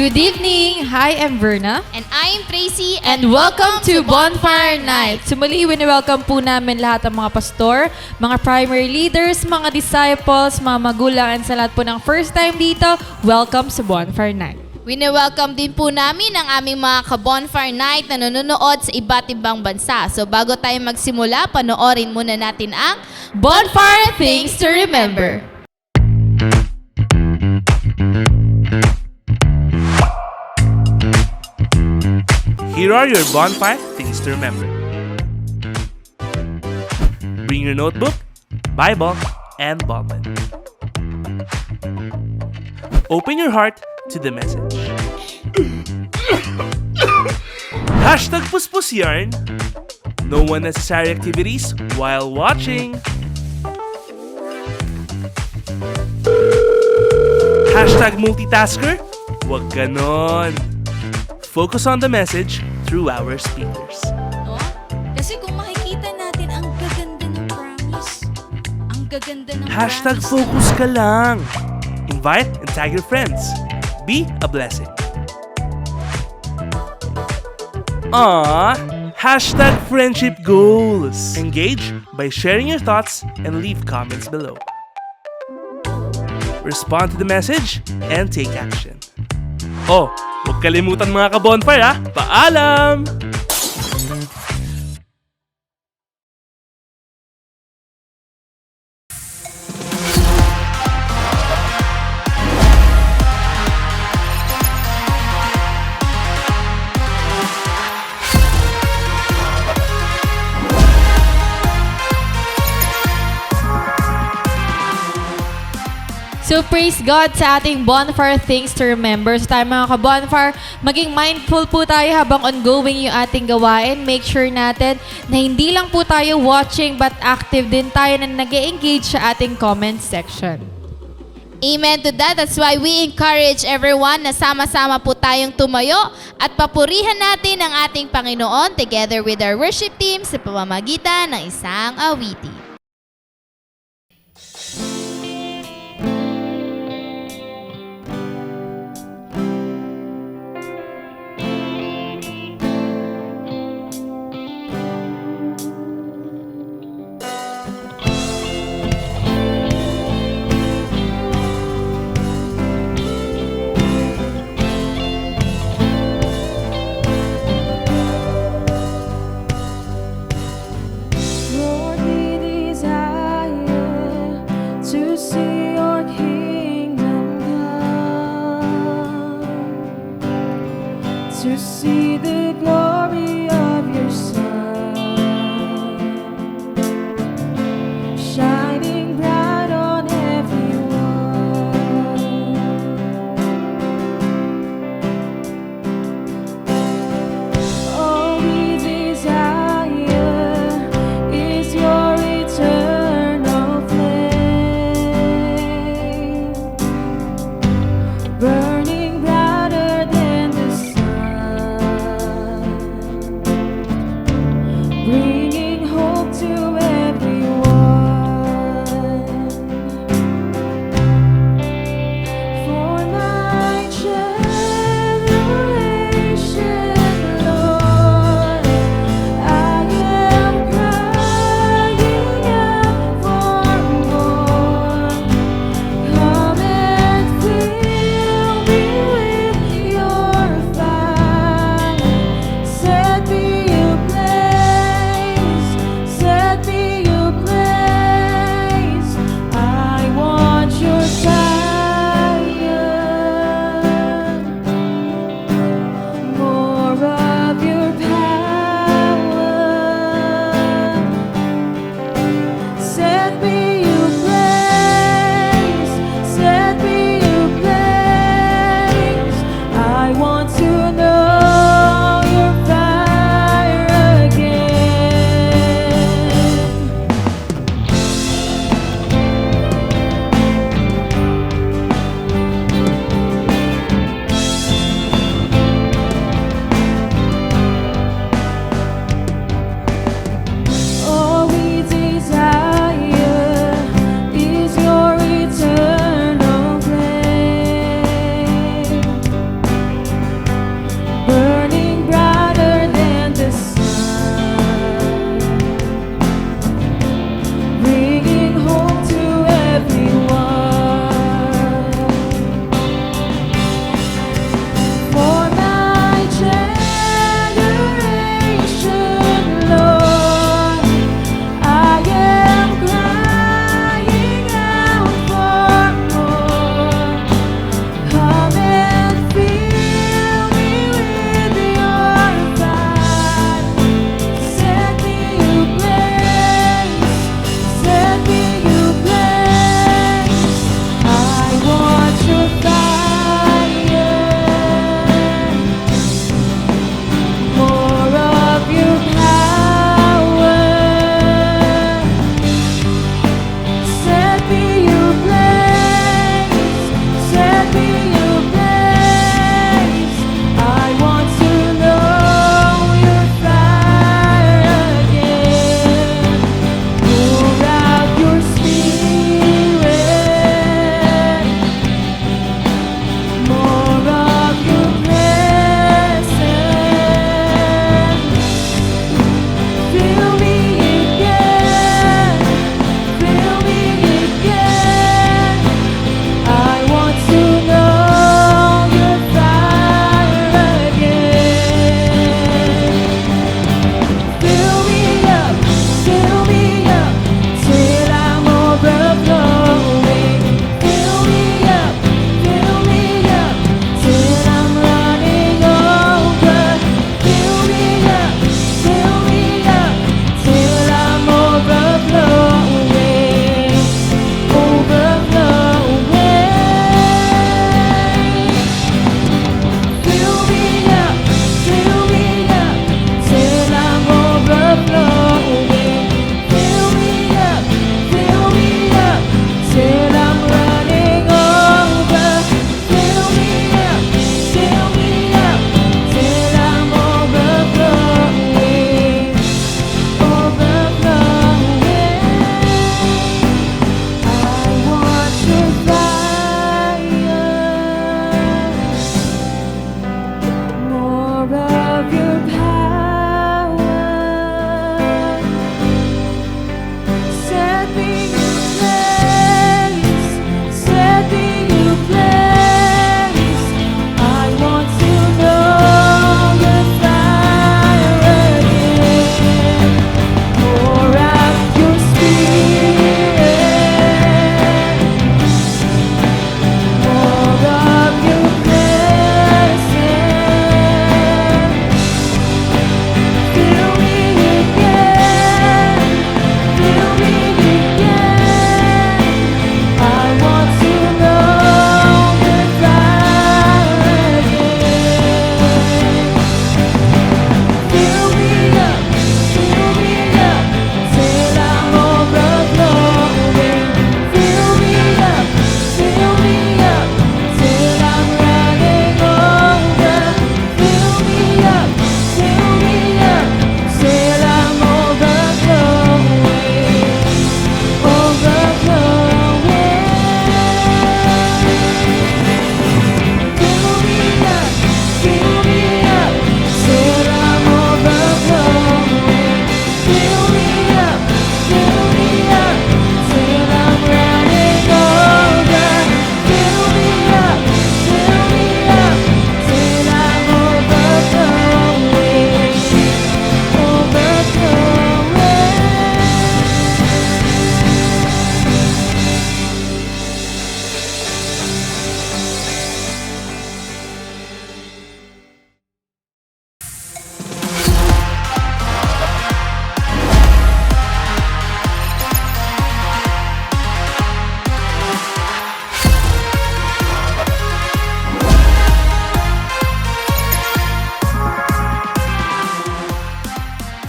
Good evening! Hi, I'm Verna. And I'm Tracy. And welcome to Bonfire Night! Sumuli, wini-welcome po namin lahat ng mga pastor, mga primary leaders, mga disciples, mga magulang, and sa lahat po ng first time dito, welcome sa Bonfire Night. Wini-welcome din po namin ang aming mga ka-Bonfire Night na nanonood sa iba't ibang bansa. So bago tayo magsimula, panoorin muna natin ang Bonfire Things to Remember! Here are your bonfire things to remember. Bring your notebook, Bible, and ballpen. Open your heart to the message. Hashtag Puspus Yarn. No unnecessary activities while watching. Hashtag multitasker. Wag ganon. Focus on the message through our speakers. No? Kasi kung makikita natin, ang gaganda ng promise. Ang gaganda ng Hashtag promise. focus ka lang. Invite and tag your friends. Be a blessing. Hashtag friendship goals. Engage by sharing your thoughts and leave comments below. Respond to the message and take action. Oh, huwag kalimutan mga ka-bonfire ha. Paalam! So praise God sa ating Bonfire Things to Remember. So tayo mga ka-bonfire, maging mindful po tayo habang ongoing yung ating gawain. Make sure natin na hindi lang po tayo watching but active din tayo na nag-engage sa ating comment section. Amen to that. That's why we encourage everyone na sama-sama po tayong tumayo at papurihan natin ang ating Panginoon together with our worship team sa pamamagitan ng isang awitin. Lord, we desire to see your kingdom come, to see the glory of your Son, shining bright on everyone. All we desire is your eternal flame, burning brighter than the sun.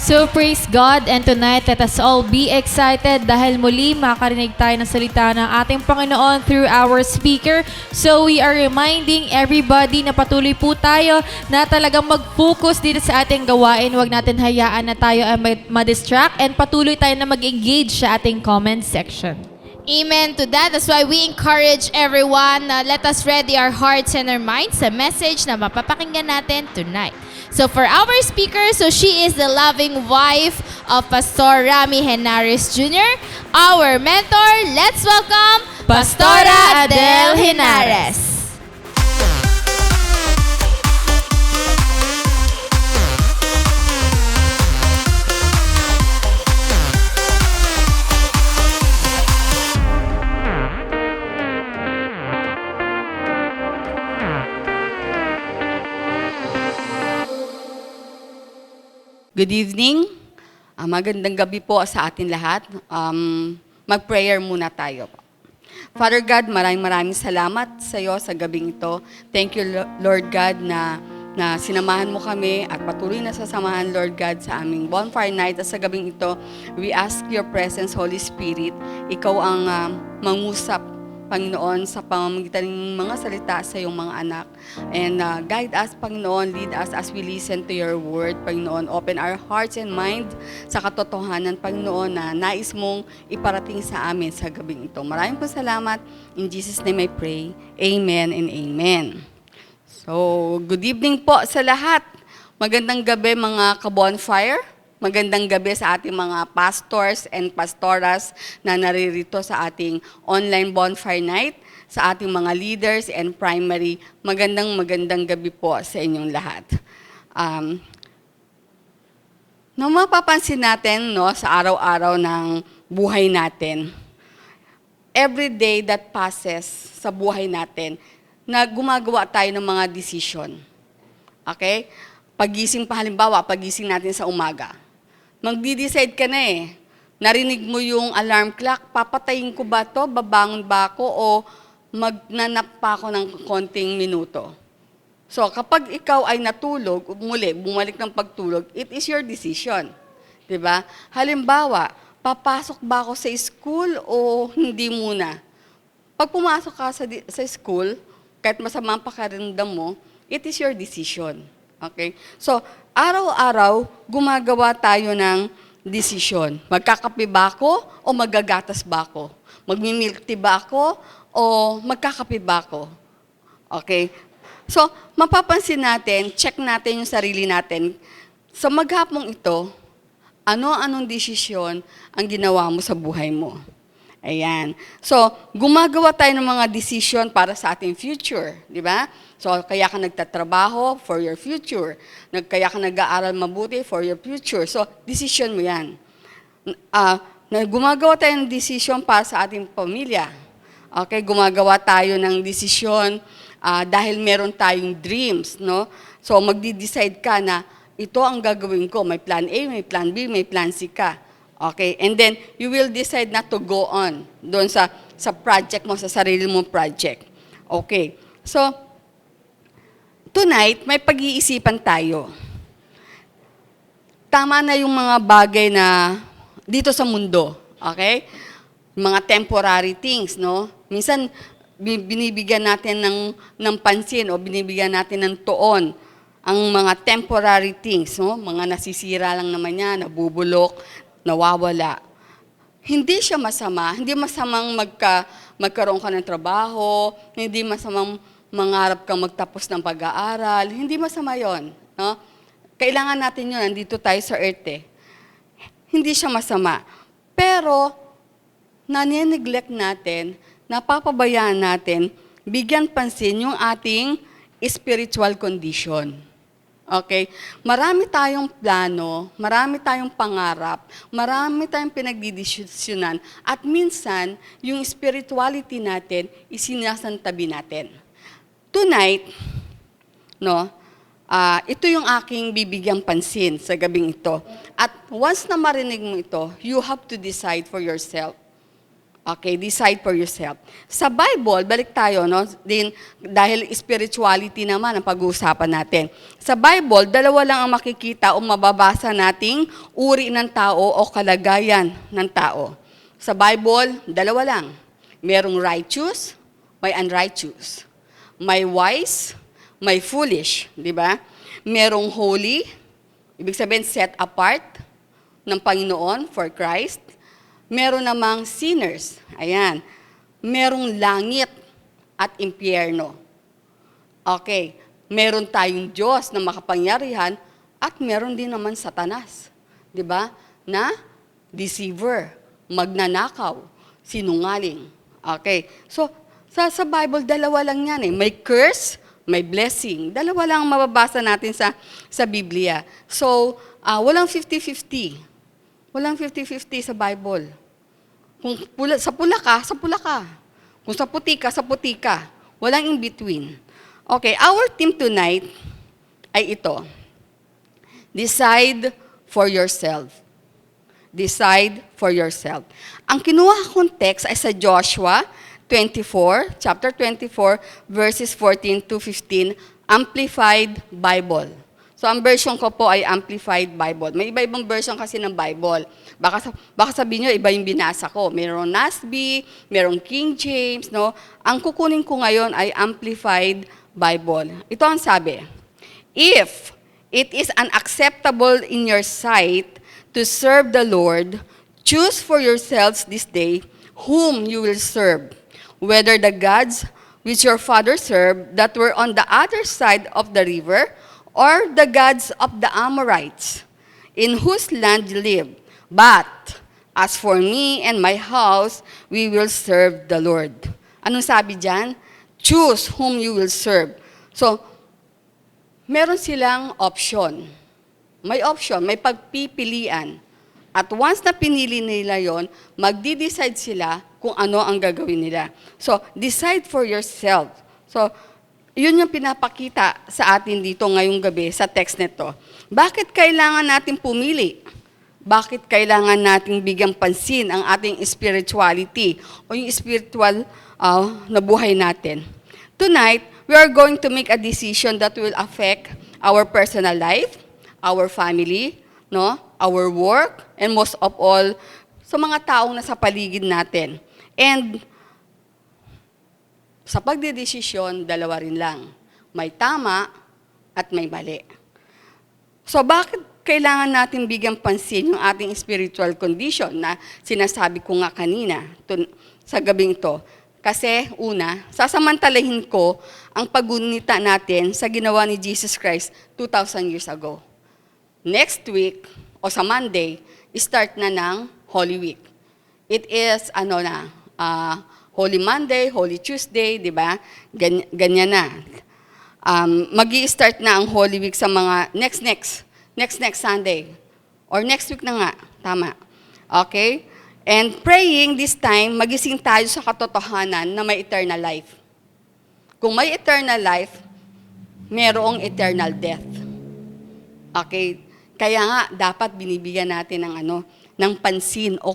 So praise God, and tonight let us all be excited dahil muli makarinig tayo ng salita ng ating Panginoon through our speaker. So we are reminding everybody na patuloy po tayo na talagang mag-focus dito sa ating gawain. Huwag natin hayaan na tayo ay ma-distract and patuloy tayo na mag-engage sa ating comment section. Amen to that. That's why we encourage everyone na let us ready our hearts and our minds sa message na mapapakinggan natin tonight. So for our speaker, so she is the loving wife of Pastor Rami Henares Jr., our mentor. Let's welcome Pastora Adele Henares. Good evening. Magandang gabi po sa atin lahat. Mag-prayer muna tayo. Father God, maraming salamat sa iyo sa gabing ito. Thank you, Lord God, na sinamahan mo kami at patuloy na sasamahan, Lord God, sa aming bonfire night. At sa gabing ito, we ask your presence, Holy Spirit. Ikaw ang mangusap, Panginoon, sa pamamagitan ng mga salita sa iyong mga anak. And guide us, Panginoon, lead us as we listen to your word, Panginoon. Open our hearts and mind sa katotohanan, Panginoon, na nais mong iparating sa amin sa gabing ito. Maraming po salamat. In Jesus' name I pray. Amen and amen. So, good evening po sa lahat. Magandang gabi mga ka-bonfire. Magandang gabi sa ating mga pastors and pastoras na naririto sa ating online bonfire night, sa ating mga leaders and primary. Magandang gabi po sa inyong lahat. Nung mapapansin natin sa araw-araw ng buhay natin, every day that passes sa buhay natin, na gumagawa tayo ng mga decision. Okay? Pagising pa halimbawa, pagising natin sa umaga. Magdi-decide ka na eh. Narinig mo yung alarm clock, papatayin ko ba to, babangon ba ako, o magnanap pa ako ng konting minuto. So, kapag ikaw ay natulog, bumalik ng pagtulog, it is your decision. Diba? Halimbawa, papasok ba ako sa school o hindi muna? Pag pumasok ka sa school, kahit masama ang pakiramdam mo, it is your decision. Okay? So, araw-araw, gumagawa tayo ng desisyon. Magkakape ba ako o magagatas ba ako? Magmimilk tea ba ako o magkakape ba ako? Okay? So, mapapansin natin, check natin yung sarili natin. Sa maghapong ito, ano-anong desisyon ang ginawa mo sa buhay mo? Ayan. So, gumagawa tayo ng mga decision para sa ating future, di ba? So, kaya ka nagtatrabaho for your future. Kaya ka nag-aaral mabuti for your future. So, decision mo yan. Gumagawa tayo ng decision para sa ating pamilya. Okay, gumagawa tayo ng decision dahil meron tayong dreams, no? So, magdi-decide ka na ito ang gagawin ko. May plan A, may plan B, may plan C ka. Okay, and then you will decide not to go on doon sa project mo, sa sarili mong project. Okay, so tonight, may pag-iisipan tayo. Tama na yung mga bagay na dito sa mundo, okay? Mga temporary things, no? Minsan, binibigyan natin ng pansin o binibigyan natin ng tuon ang mga temporary things, no? Mga nasisira lang naman yan, nabubulok, nawawala. Hindi siya masama. Hindi masamang magkaroon ka ng trabaho. Hindi masamang mangarap kang magtapos ng pag-aaral. Hindi masama yon, no? Kailangan natin yun. Nandito tayo sa earth eh. Hindi siya masama. Pero, nane-neglect natin, napapabayaan natin, bigyan pansin yung ating spiritual condition. Okay? Marami tayong plano, marami tayong pangarap, marami tayong pinagdidesisyonan, at minsan, yung spirituality natin, isinasantabi natin. Tonight, no, ito yung aking bibigyang pansin sa gabing ito. At once na marinig mo ito, you have to decide for yourself. Okay, decide for yourself. Sa Bible, balik tayo, no? Din, dahil spirituality naman ang pag-uusapan natin. Sa Bible, dalawa lang ang makikita o mababasa nating uri ng tao o kalagayan ng tao. Sa Bible, dalawa lang. Merong righteous, may unrighteous. May wise, may foolish, di ba? Merong holy, ibig sabihin set apart ng Panginoon for Christ. Meron namang sinners. Ayan. Merong langit at impyerno. Okay. Meron tayong Diyos na makapangyarihan at meron din naman Satanas. 'Di ba? Na deceiver, magnanakaw, sinungaling. Okay. So, sa Bible, dalawa lang yan eh. May curse, may blessing. Dalawa lang ang mababasa natin sa Biblia. So, walang 50-50. Walang 50-50 sa Bible. Kung sa pula ka, sa pula ka. Kung sa puti ka, sa puti ka. Walang in between. Okay, our theme tonight ay ito. Decide for yourself. Decide for yourself. Ang kinuha kong text ay sa Joshua 24, chapter 24, verses 14 to 15, Amplified Bible. So, ang version ko po ay Amplified Bible. May iba-ibang version kasi ng Bible. Baka sabihin nyo, iba yung binasa ko. Merong NASB, merong King James, no? Ang kukunin ko ngayon ay Amplified Bible. Ito ang sabi, if it is unacceptable in your sight to serve the Lord, choose for yourselves this day whom you will serve, whether the gods which your fathers served that were on the other side of the river, or the gods of the Amorites, in whose land you live. But, as for me and my house, we will serve the Lord. Anong sabi dyan? Choose whom you will serve. So, meron silang option. May option, may pagpipilian. At once na pinili nila yon, magdi-decide sila kung ano ang gagawin nila. So, decide for yourself. So, yun yung pinapakita sa atin dito ngayong gabi sa text nito. Bakit kailangan natin pumili? Bakit kailangan nating bigyang pansin ang ating spirituality o yung spiritual na buhay natin? Tonight, we are going to make a decision that will affect our personal life, our family, no, our work, and most of all, sa mga taong nasa paligid natin. And sa pagdedesisyon, dalawa rin lang. May tama at may mali. So bakit kailangan natin bigyan pansin yung ating spiritual condition na sinasabi ko nga kanina sa gabing ito? Kasi una, sasamantalahin ko ang paggunita natin sa ginawa ni Jesus Christ 2,000 years ago. Next week, o sa Monday, start na ng Holy Week. It is, Holy Monday, Holy Tuesday, di ba? Ganyan na. Magi-start na ang Holy Week sa mga next Sunday. Or next week na nga, tama. Okay? And praying this time, magising tayo sa katotohanan na may eternal life. Kung may eternal life, merong eternal death. Okay? Kaya nga, dapat binibigyan natin ng pansin o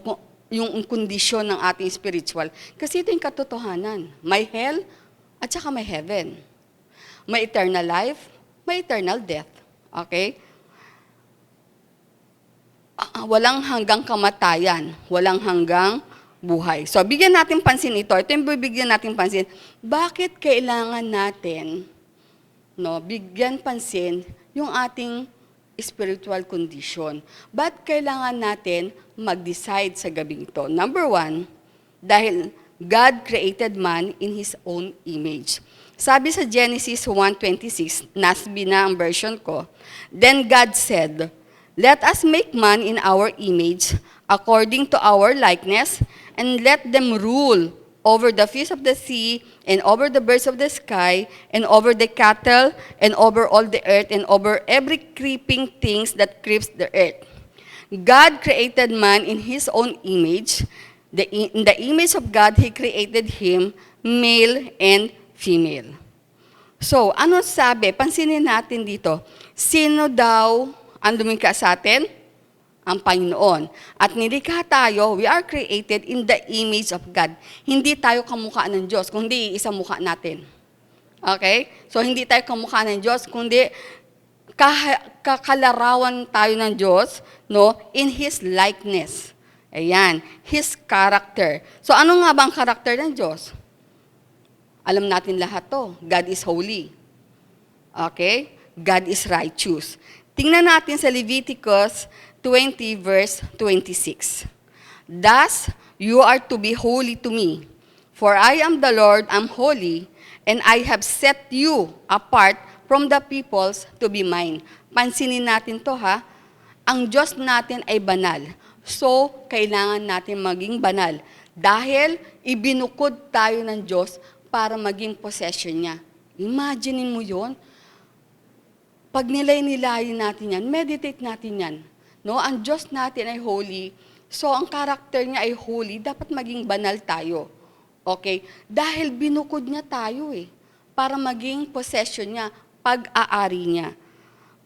yung kondisyon ng ating spiritual. Kasi ito yung katotohanan. May hell at saka may heaven. May eternal life, may eternal death. Okay? Walang hanggang kamatayan, walang hanggang buhay. So, bigyan natin pansin ito. Ito yung bibigyan natin pansin. Bakit kailangan natin bigyan pansin yung ating spiritual condition? Ba't kailangan natin mag-decide sa gabing ito? Number one, dahil God created man in His own image. Sabi sa Genesis 1:26, NASB na ang version ko, then God said, let us make man in our image, according to our likeness, and let them rule over the fish of the sea, and over the birds of the sky, and over the cattle, and over all the earth, and over every creeping things that creeps the earth. God created man in His own image. In the image of God, He created him, male and female. So, ano sabi? Pansinin natin dito. Sino daw ang lumikha sa atin? ang Panginoon. At nilikha tayo, we are created in the image of God. Hindi tayo kamukha ng Diyos, kundi isang mukha natin. Okay? So, hindi tayo kamukha ng Diyos, kundi kakalarawan tayo ng Diyos, no, in His likeness. Ayan, His character. So, ano nga ba ang character ng Diyos? Alam natin lahat to. God is holy. Okay? God is righteous. Tingnan natin sa Leviticus 20 verse 26. Thus, you are to be holy to me, for I am the Lord, I'm holy, and I have set you apart from the peoples to be mine. Pansinin natin to ha. Ang Diyos natin ay banal. So, kailangan natin maging banal. Dahil ibinukod tayo ng Diyos para maging possession niya. Imagine mo yun. Pag nilay-nilayin natin yan, meditate natin yan. No? Ang Diyos natin ay holy. So, ang karakter niya ay holy. Dapat maging banal tayo. Okay? Dahil binukod niya tayo para maging possession niya, pag-aari niya.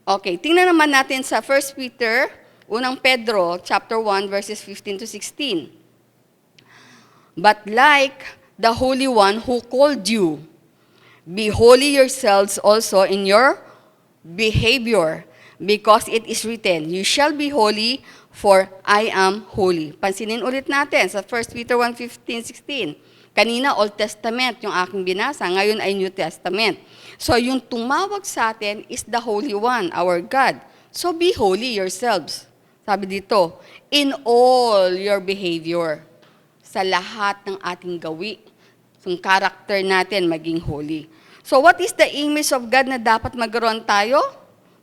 Okay, tingnan naman natin sa 1 Peter, unang Pedro, chapter 1, verses 15 to 16. But like the Holy One who called you, be holy yourselves also in your behavior, because it is written, you shall be holy, for I am holy. Pansinin ulit natin sa 1 Peter 1, 15, 16. Kanina, Old Testament yung aking binasa. Ngayon ay New Testament. So, yung tumawag sa atin is the Holy One, our God. So, be holy yourselves. Sabi dito, in all your behavior. Sa lahat ng ating gawi. Yung character natin maging holy. So, what is the image of God na dapat magkaroon tayo?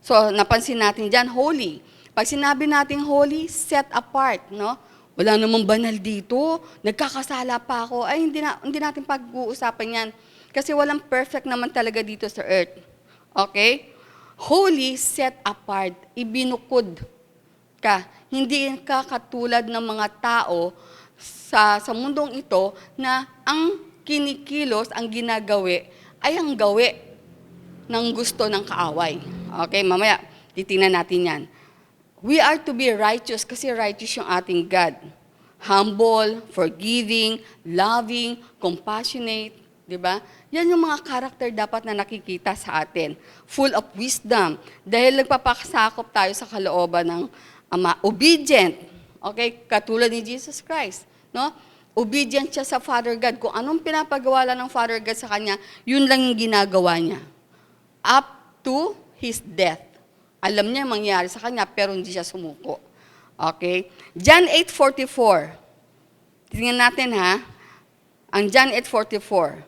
So, napansin natin dyan, holy. Pag sinabi natin holy, set apart, no? Wala namang banal dito, nagkakasala pa ako. Ay, hindi natin pag-uusapan yan. Kasi walang perfect naman talaga dito sa earth. Okay? Holy, set apart, ibinukod ka. Hindi ka katulad ng mga tao sa mundong ito na ang kinikilos, ang ginagawi, ay ang gawi ng gusto ng kaaway. Okay, mamaya, titingnan natin yan. We are to be righteous kasi righteous yung ating God. Humble, forgiving, loving, compassionate, di ba? Yan yung mga character dapat na nakikita sa atin. Full of wisdom. Dahil nagpapakasakop tayo sa kalooban ng Ama. Obedient. Okay? Katulad ni Jesus Christ. No? Obedient siya sa Father God. Kung anong pinapagawa lang ng Father God sa kanya, yun lang yung ginagawa niya. Up to His death. Alam niya mangyari sa kanya, pero hindi siya sumuko. Okay? John 8:44. Tingnan natin ha. Ang John 8:44.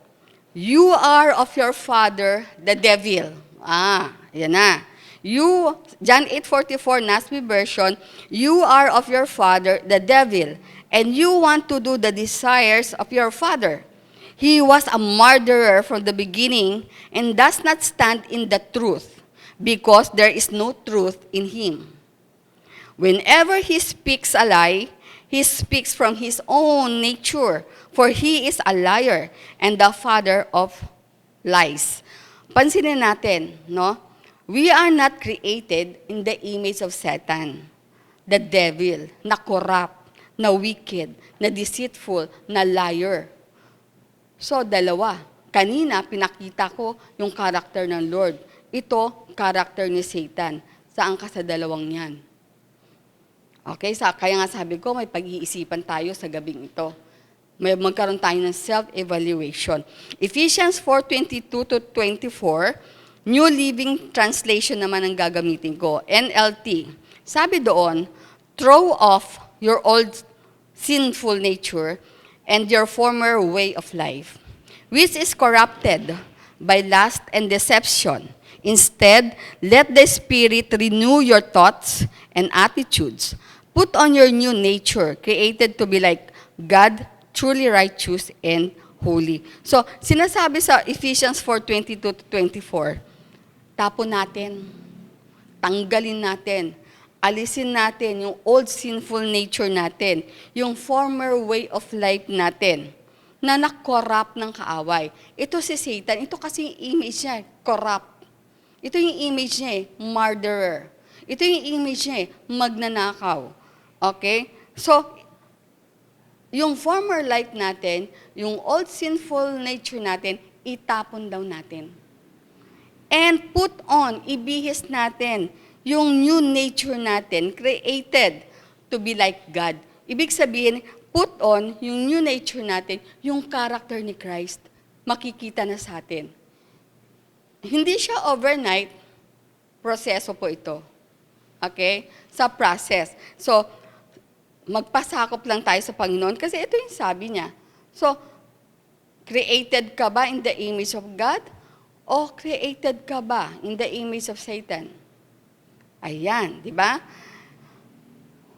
You are of your father, the devil. Yan na. John 8:44, NASB version, you are of your father, the devil, and you want to do the desires of your father. He was a murderer from the beginning and does not stand in the truth, because there is no truth in him. Whenever he speaks a lie, he speaks from his own nature, for he is a liar and the father of lies. Pansinin natin, no? We are not created in the image of Satan, the devil, na corrupt, na wicked, na deceitful, na liar. So, dalawa. Kanina, pinakita ko yung character ng Lord. Ito, character ni Satan. Saan ka sa dalawang yan? Okay, kaya nga sabi ko, may pag-iisipan tayo sa gabing ito. May magkaroon tayo ng self-evaluation. Ephesians 4:22 to 24, New Living Translation naman ang gagamitin ko. NLT. Sabi doon, throw off your old sinful nature and your former way of life, which is corrupted by lust and deception. Instead, let the Spirit renew your thoughts and attitudes. Put on your new nature, created to be like God, truly righteous and holy. So, sinasabi sa Ephesians 4:22 to 24, tapon natin, tanggalin natin, alisin natin yung old sinful nature natin, yung former way of life natin, na nakorrupt ng kaaway. Ito si Satan, ito kasi yung image niya, corrupt. Ito yung image niya, murderer. Ito yung image niya, magnanakaw. Okay? So, yung former life natin, yung old sinful nature natin, itapon daw natin. And put on, ibihis natin, yung new nature natin, created to be like God. Ibig sabihin, put on, yung new nature natin, yung character ni Christ, makikita na sa atin. Hindi siya overnight, proseso po ito. Okay? Sa process. So, magpasakop lang tayo sa Panginoon kasi ito yung sabi niya. So, created ka ba in the image of God? O created ka ba in the image of Satan? Ayan, di ba?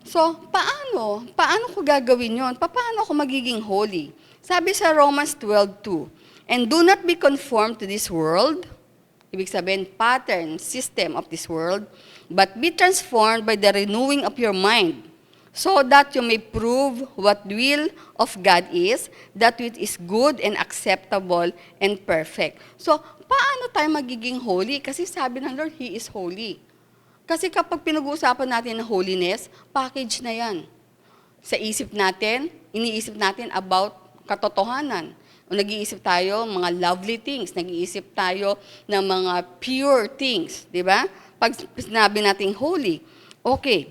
So, paano? Paano ko gagawin yon? Paano ako magiging holy? Sabi sa Romans 12:2, and do not be conformed to this world, ibig sabihin, pattern, system of this world, but be transformed by the renewing of your mind, so that you may prove what the will of God is, that which is good and acceptable and perfect. So, paano tayo magiging holy? Kasi sabi ng Lord, He is holy. Kasi kapag pinag-uusapan natin ng holiness, package na yan. Sa isip natin, iniisip natin about katotohanan. O nag-iisip tayo mga lovely things, nag-iisip tayo ng mga pure things, di ba? Pag sinabi natin holy, okay.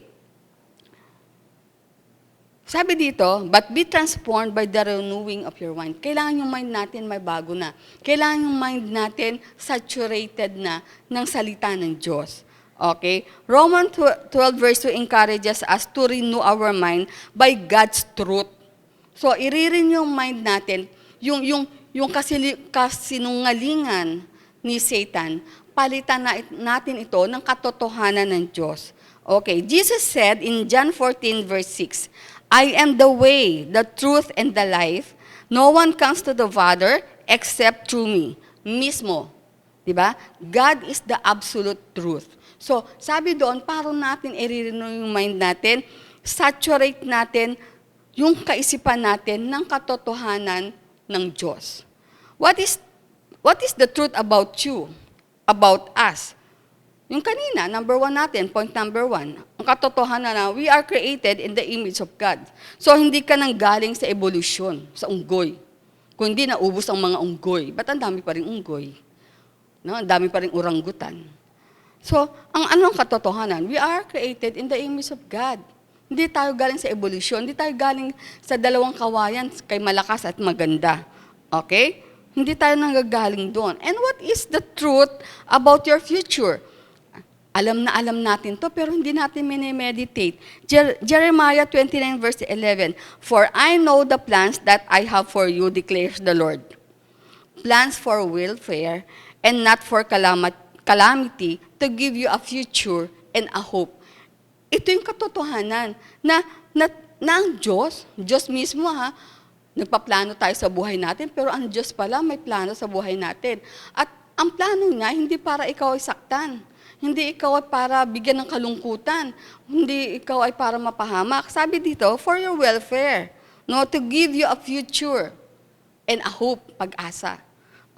Sabi dito, but be transformed by the renewing of your mind. Kailangan yung mind natin may bago na. Kailangan yung mind natin saturated na ng salita ng Diyos. Okay? Romans 12 verse 2 encourages us to renew our mind by God's truth. So, i-renew yung mind natin, yung kasinungalingan ni Satan, palitan natin ito ng katotohanan ng Diyos. Okay, Jesus said in John 14 verse 6, I am the way, the truth, and the life. No one comes to the Father except through me. Mismo. Diba? God is the absolute truth. So, sabi doon, para natin i-renew yung mind natin, saturate natin yung kaisipan natin ng katotohanan ng Diyos. What is the truth about you? About us? Yung kanina, number 1 natin, point number 1, ang katotohanan na we are created in the image of God. So, hindi ka nang galing sa evolution, sa unggoy. Kung hindi naubos ang mga unggoy, ba't ang dami pa rin unggoy? No? Ang dami pa rin orangutan. So, anong katotohanan? We are created in the image of God. Hindi tayo galing sa evolution, hindi tayo galing sa dalawang kawayan, kay malakas at maganda. Okay? Hindi tayo nanggagaling doon. And what is the truth about your future? Alam natin to, pero hindi natin minimeditate. Jeremiah 29 verse 11, for I know the plans that I have for you, declares the Lord. Plans for welfare and not for calamity, to give you a future and a hope. Ito yung katotohanan na ang Diyos mismo nagpaplano tayo sa buhay natin, pero ang Diyos pala may plano sa buhay natin. At ang plano niya, hindi para ikaw ay saktan. Hindi ikaw ay para bigyan ng kalungkutan. Hindi ikaw ay para mapahamak. Sabi dito, for your welfare, no, to give you a future and a hope, pag-asa.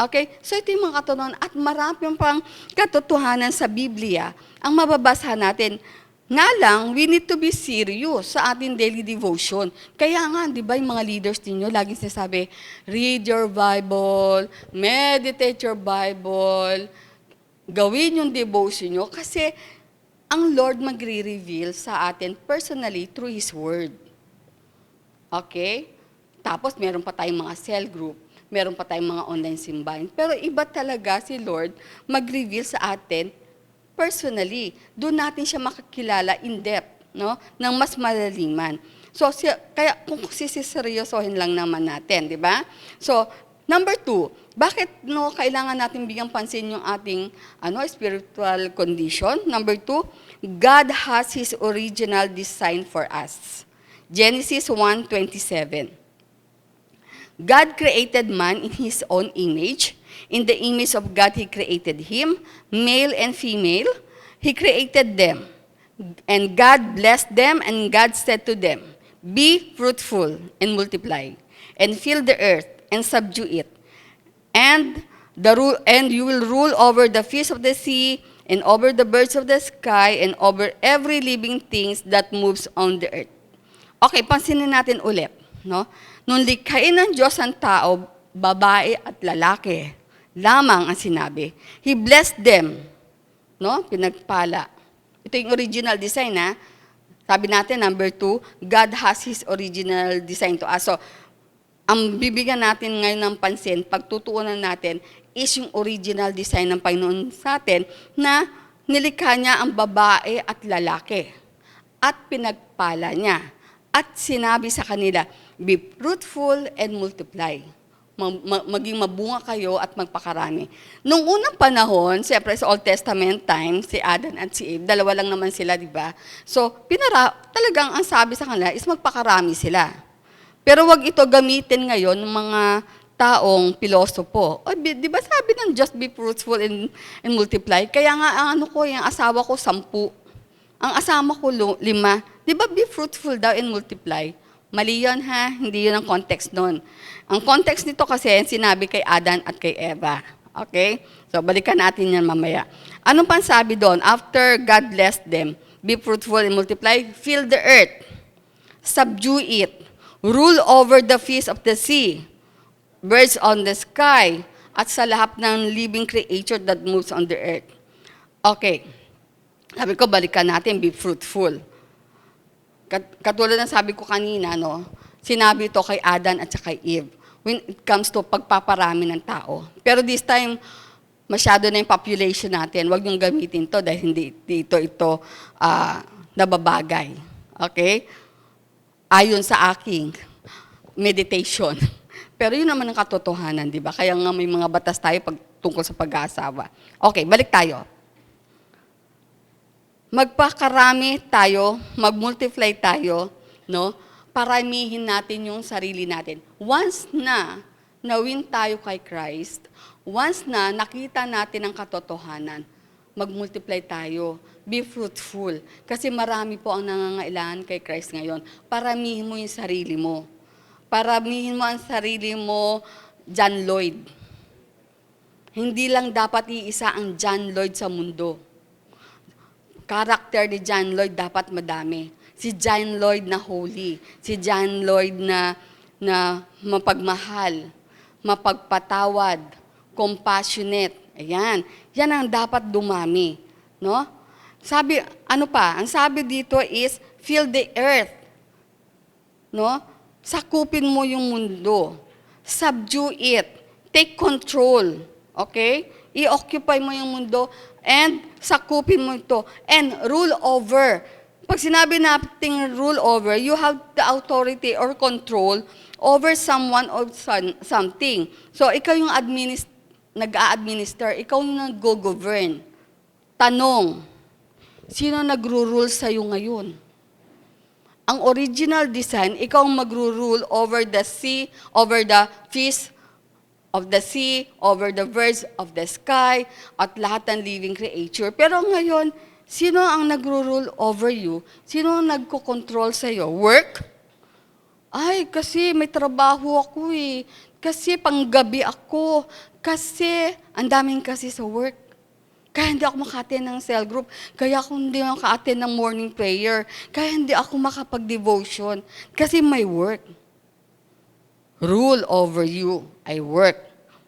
Okay? So ito yung mga katotohanan at marami pang katotohanan sa Biblia ang mababasa natin. Nga lang, we need to be serious sa ating daily devotion. Kaya nga, di ba, yung mga leaders ninyo, laging sinasabi, read your Bible, meditate your Bible, gawin yung devotion nyo, kasi ang Lord magre-reveal sa atin personally through His Word. Okay? Tapos, meron pa tayong mga cell group, meron pa tayong mga online simbahan. Pero iba talaga si Lord mag-reveal sa atin personally. Doon natin siya makakilala in depth, no? Ng mas malaliman. So, kaya kung sisiseryosohin lang naman natin, di ba? So, number 2, bakit kailangan natin bigyang pansin yung ating spiritual condition? Number 2, God has His original design for us. Genesis 1:27. God created man in His own image. In the image of God, He created him, male and female. He created them. And God blessed them, and God said to them, be fruitful and multiply, and fill the earth and subdue it. And you will rule over the fish of the sea, and over the birds of the sky, and over every living thing that moves on the earth. Okay, pansinin natin ulit. No? Nung likhain ng Diyos ang tao, babae at lalaki lamang ang sinabi. He blessed them. No? Pinagpala. Ito yung original design, ha? Sabi natin, number 2, God has His original design to us. So, ang bibigyan natin ngayon ng pansin, pagtutuunan natin, is yung original design ng Panginoon sa atin na nilikha niya ang babae at lalaki. At pinagpala niya. At sinabi sa kanila, be fruitful and multiply. Maging mabunga kayo at magpakarami. Nung unang panahon, siyempre sa Old Testament time, si Adan at si Eve, dalawa lang naman sila, di ba? So, talagang ang sabi sa kanila is magpakarami sila. Pero wag ito gamitin ngayon ng mga taong pilosopo. O, di ba sabi ng just be fruitful and multiply? Kaya nga, yung asawa ko 10. Ang asama ko 5. Di ba be fruitful daw and multiply? Mali yun, ha? Hindi yun ang context nun. Ang context nito kasi, sinabi kay Adan at kay Eva. Okay? So, balikan natin yan mamaya. Anong pang sabi doon? After God blessed them, be fruitful and multiply, fill the earth, subdue it, rule over the fish of the sea, birds on the sky, at sa lahat ng living creature that moves on the earth. Okay. Sabi ko, balikan natin, be fruitful. Katulad ng sabi ko kanina, no, sinabi ito kay Adan at kay Eve when it comes to pagpaparami ng tao. Pero this time, masyado na yung population natin. Huwag niyong gamitin to dahil hindi ito nababagay. Okay? Ayon sa aking meditation. Pero yun naman ang katotohanan, di ba? Kaya nga may mga batas tayo tungkol sa pag-aasawa. Okay, balik tayo. Magpakarami tayo, mag-multiply tayo, no? Paramihin natin yung sarili natin. Once na nawin tayo kay Christ, once na nakita natin ang katotohanan, mag-multiply tayo, be fruitful. Kasi marami po ang nangangailangan kay Christ ngayon. Paramihin mo yung sarili mo. Paramihin mo ang sarili mo, John Lloyd. Hindi lang dapat iisa ang John Lloyd sa mundo. Karakter ni John Lloyd dapat madami. Si John Lloyd na holy. Si John Lloyd na mapagmahal, mapagpatawad, compassionate. Ayan. Yan ang dapat dumami. No? Sabi, ang sabi dito is, fill the earth. No? Sakupin mo yung mundo. Subdue it. Take control. Okay? I-occupy mo yung mundo and sakupin mo ito. And rule over. Pag sinabi nating rule over, you have the authority or control over someone or something. So, ikaw yung nag-a-administer, ikaw yung nag-go-govern. Tanong, sino nagro-rule sa'yo ngayon? Ang original design, ikaw ang magro-rule over the sea, over the fish of the sea, over the birds of the sky, at lahat ng living creature. Pero ngayon, sino ang nagro-rule over you? Sino ang nagko-control sa'yo? Work? Ay, kasi may trabaho ako eh. Kasi panggabi ako. Kasi, ang daming kasi sa work. Kaya hindi ako maka-attend ng cell group. Kaya ako hindi maka-attend ng morning prayer. Kaya hindi ako makapag-devotion. Kasi may work. Rule over you. I work.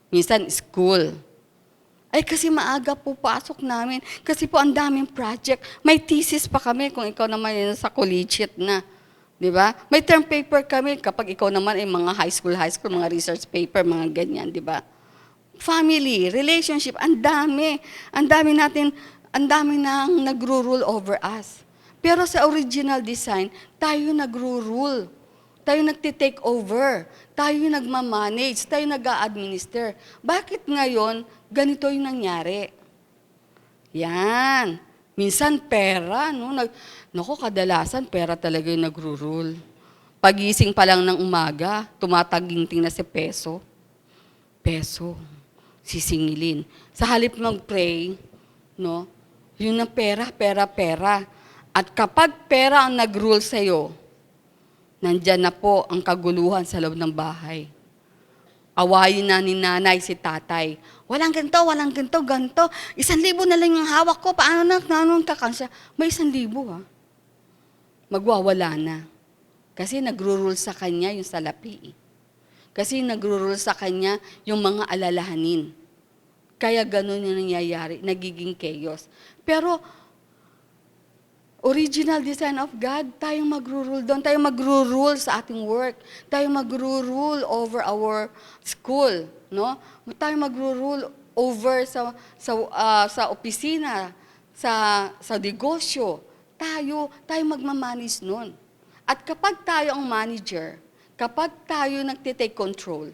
Minsan, school. Ay, kasi maaga po pasok namin. Kasi po ang daming project. May thesis pa kami kung ikaw naman yun sa collegiate na. Di ba? May term paper kami kapag ikaw naman ay mga high school, mga research paper, mga ganyan, di ba? Family, relationship, ang dami. Ang dami nang nagro-rule over us. Pero sa original design, tayo nagro-rule. Tayo nagtitake over. Tayo nagmamanage. Tayo nag-a-administer. Bakit ngayon, ganito yung nangyari? Yan. Minsan pera, no? Naku, kadalasan pera talaga yung nagro-rule. Pagising pa lang ng umaga, tumataginting na si peso. Peso. Sisingilin. Sa halip mag-pray, no? Yun na pera. At kapag pera ang nag-rule sa'yo, nandyan na po ang kaguluhan sa loob ng bahay. Awayin na ni nanay si tatay. Walang ganito, ganito. 1,000 na lang yung hawak ko. Paano na kakansya? May 1,000 ha. Magwawala na. Kasi nagro-rule sa kanya yung salapi. Kasi nagro-rule sa kanya yung mga alalahanin. Kaya ganun yung nangyayari, nagiging chaos. Pero, original design of God, tayong magro-rule doon. Tayong magro-rule sa ating work. Tayong magro-rule over our school. No? Tayong magro-rule over sa opisina, sa negosyo. Tayo magmamanage nun. At kapag tayo ang manager, kapag tayo nagtitake control,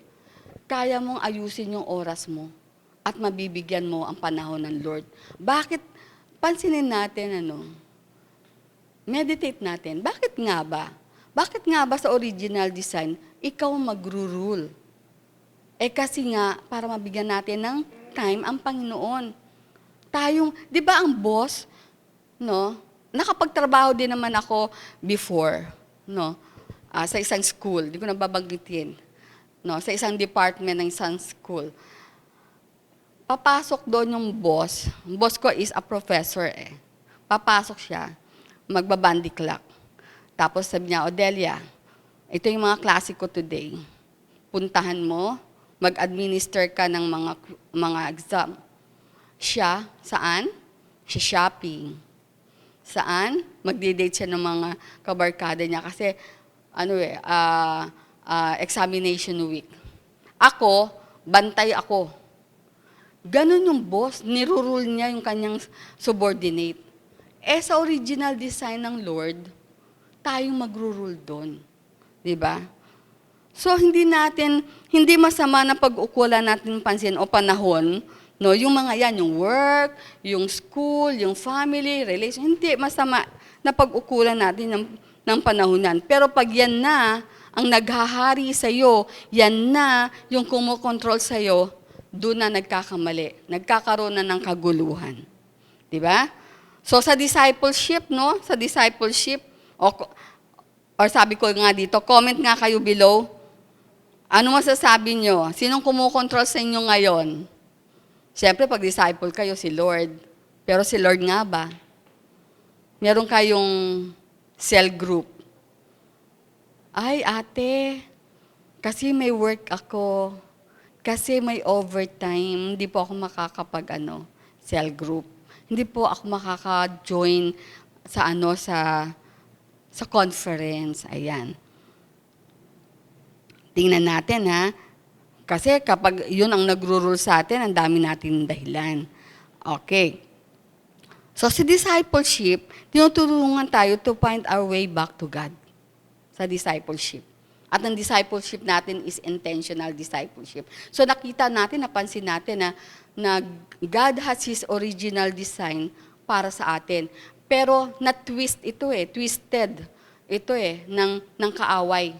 kaya mong ayusin yung oras mo at mabibigyan mo ang panahon ng Lord. Bakit? Pansinin natin, meditate natin. Bakit nga ba? Bakit nga ba sa original design, ikaw magro-rule? Kasi nga, para mabigyan natin ng time ang Panginoon. Di ba ang boss, nakapagtrabaho din naman ako before, sa isang school, di ko nababanggitin, sa isang department ng isang school. Papasok doon yung boss. Ang boss ko is a professor Papasok siya, magbabandi clock. Tapos sabi niya, Odelia, ito yung mga klase ko today. Puntahan mo, mag-administer ka ng mga exam. Siya, saan? Siya shopping. Saan? Magdi-date siya ng mga kabarkada niya kasi examination week. Ako, bantay ako. Ganon yung boss, nirurule niya yung kanyang subordinate. Sa original design ng Lord, tayong magro-rule doon. Diba? So, hindi masama na pag-ukulan natin pansin o panahon, yung mga yan, yung work, yung school, yung family, relation, hindi masama na pag-ukulan natin ng panahonan. Pero pag yan na, ang naghahari sa'yo, yan na yung kumokontrol sa'yo, doon na nagkakamali. Nagkakaroon na ng kaguluhan. Diba? So sa discipleship, Sa discipleship, or sabi ko nga dito, comment nga kayo below. Ano masasabi nyo? Sinong kumukontrol sa inyo ngayon? Siyempre, pag disciple kayo, si Lord. Pero si Lord nga ba? Meron kayong cell group. Ay, ate, kasi may work ako. Kasi may overtime, hindi po ako cell group. Hindi po ako makaka-join sa conference. Ayan. Tingnan natin, ha? Kasi kapag yun ang nagro-rule sa atin, ang dami natin dahilan. Okay. So, sa discipleship, tinutulungan tayo to find our way back to God. Sa discipleship. At ang discipleship natin is intentional discipleship. So napansin natin na God has His original design para sa atin. Pero na-twist ito twisted ito ng kaaway.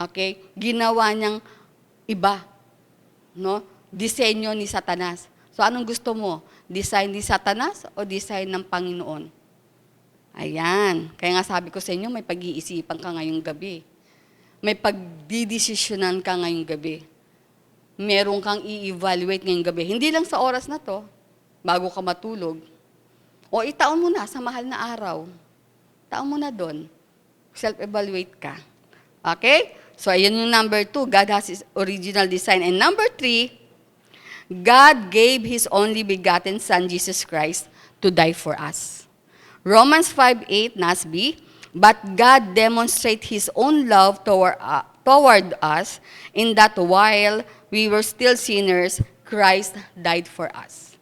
Okay? Ginawa niyang iba. Disenyo ni Satanas. So anong gusto mo? Design ni Satanas o design ng Panginoon? Ayan. Kaya nga sabi ko sa inyo, may pag-iisipan ka ngayong gabi. May pagdidesisyonan ka ngayong gabi. Meron kang i-evaluate ngayong gabi. Hindi lang sa oras na to, bago ka matulog. O itaon mo na sa mahal na araw. Taon mo na doon. Self-evaluate ka. Okay? So, ayun yung number 2. God has His original design. And number 3, God gave His only begotten Son, Jesus Christ, to die for us. Romans 5:8, NASB, but God demonstrates His own love toward us in that while we were still sinners, Christ died for us.